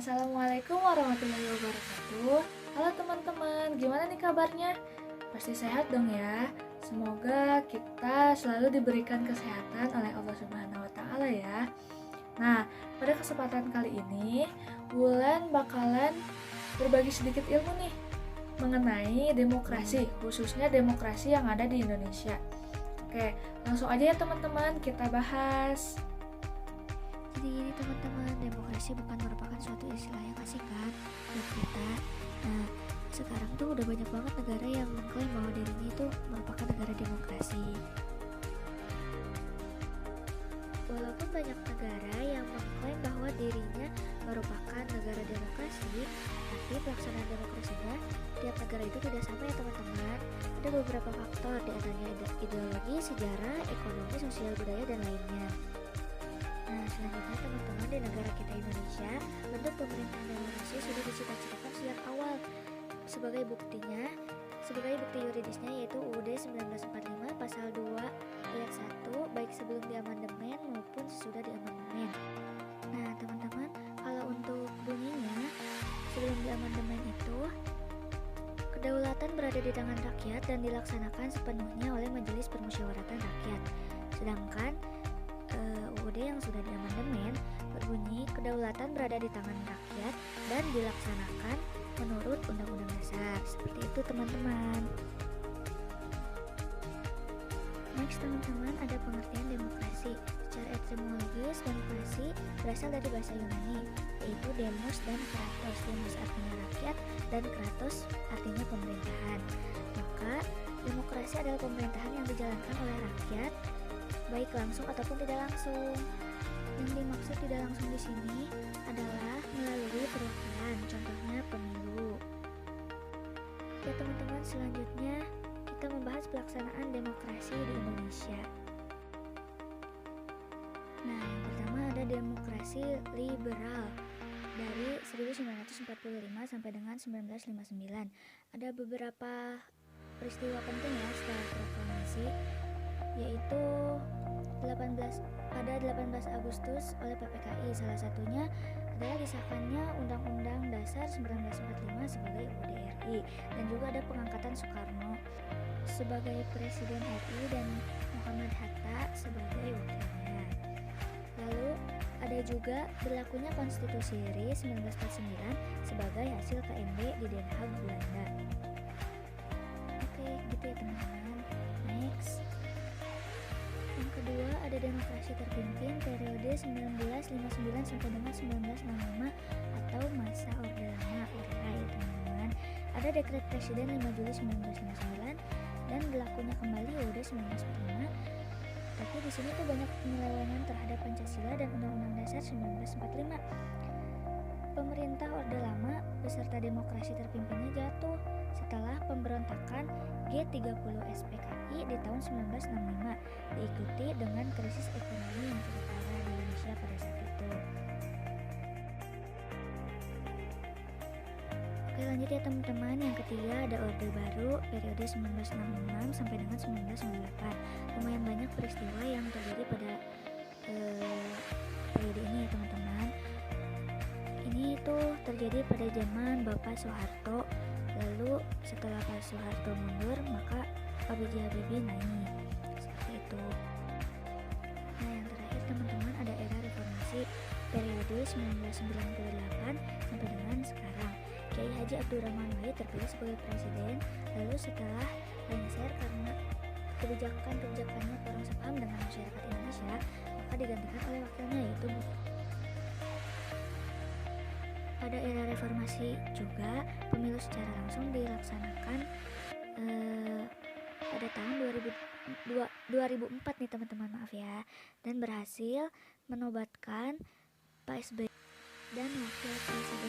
Assalamualaikum warahmatullahi wabarakatuh. Halo teman-teman, gimana nih kabarnya? Pasti sehat dong ya. Semoga kita selalu diberikan kesehatan oleh Allah Subhanahu wa taala ya. Nah, pada kesempatan kali ini, Wulan bakalan berbagi sedikit ilmu nih mengenai demokrasi, khususnya demokrasi yang ada di Indonesia. Oke, langsung aja ya teman-teman, kita bahas. Jadi gini teman-teman, demokrasi bukan merupakan suatu istilah yang asing kan buat kita. Nah, sekarang tuh udah banyak banget negara yang mengklaim bahwa dirinya itu merupakan negara demokrasi. Walaupun banyak negara yang mengklaim bahwa dirinya merupakan negara demokrasi, tapi pelaksanaan demokrasinya tiap negara itu tidak sama ya teman-teman. Ada beberapa faktor, di antaranya ideologi, sejarah, ekonomi, sosial, budaya, dan lainnya. Nah, selanjutnya teman-teman, di negara kita Indonesia, bentuk pemerintahan demokrasi sudah dicita-citakan sejak awal. Sebagai bukti yuridisnya yaitu UUD 1945 pasal 2 ayat 1 baik sebelum diamandemen maupun sesudah diamandemen. Nah, teman-teman, kalau untuk bunyinya sebelum diamandemen itu kedaulatan berada di tangan rakyat dan dilaksanakan sepenuhnya oleh Majelis Permusyawaratan Rakyat. Sedangkan UUD yang sudah diamandemen berbunyi kedaulatan berada di tangan rakyat dan dilaksanakan menurut Undang-Undang Dasar. Seperti itu teman-teman. Next teman-teman, ada pengertian demokrasi. Secara etimologis, demokrasi berasal dari bahasa Yunani, yaitu demos dan kratos. Demos artinya rakyat dan kratos artinya pemerintahan. Maka demokrasi adalah pemerintahan yang dijalankan oleh rakyat, baik langsung ataupun tidak langsung. Yang dimaksud tidak langsung di sini adalah melalui perwakilan, contohnya pemilu. Ya teman-teman, selanjutnya kita membahas pelaksanaan demokrasi di Indonesia. Nah, yang pertama ada demokrasi liberal dari 1945 sampai dengan 1959. Ada beberapa peristiwa penting ya setelah proklamasi, yaitu pada 18 Agustus oleh PPKI. Salah satunya adalah disahkannya Undang-Undang Dasar 1945 sebagai UUD RI, dan juga ada pengangkatan Soekarno sebagai Presiden RI dan Muhammad Hatta sebagai wakilnya. Lalu ada juga berlakunya Konstitusi RI 1949 sebagai hasil KMB di Den Haag, Belanda. Oke, gitu ya teman-teman. Next. Yang kedua ada demokrasi terpimpin periode 1959 sampai dengan 1965 atau masa Orde Lama (ORLA) ya teman-teman. Ada dekret Presiden 5 Juli 1959 dan berlakunya kembali UUD 1945. Tapi di sini tuh banyak penyelewengan terhadap Pancasila dan Undang-Undang Dasar 1945. Pemerintah Orde Lama beserta demokrasi terpimpinnya jatuh setelah pemberontakan G30 SPKI di tahun 1965, diikuti dengan krisis ekonomi yang cukup parah di Indonesia pada saat itu. Oke, lanjut ya teman-teman. Yang ketiga ada Orde Baru periode 1966 sampai dengan 1998. Lumayan banyak peristiwa yang terjadi pada periode ini ya teman-teman. Ini tuh terjadi pada zaman Bapak Soeharto. Lalu setelah Pak Soeharto mundur, maka Pak B.J. Habibie naik. Seperti itu. Nah, yang terakhir teman-teman ada era reformasi periode 1998 sampai dengan sekarang. Kiai Haji Abdurrahman Wahid terpilih sebagai presiden. Lalu setelah lengser karena kebijakannya kurang sepaham dengan masyarakat Indonesia, maka digantikan oleh wakilnya yaitu pada era reformasi juga pemilu secara langsung dilaksanakan pada tahun 2004 nih teman-teman, maaf ya, dan berhasil menobatkan Pak SBY dan wakil presiden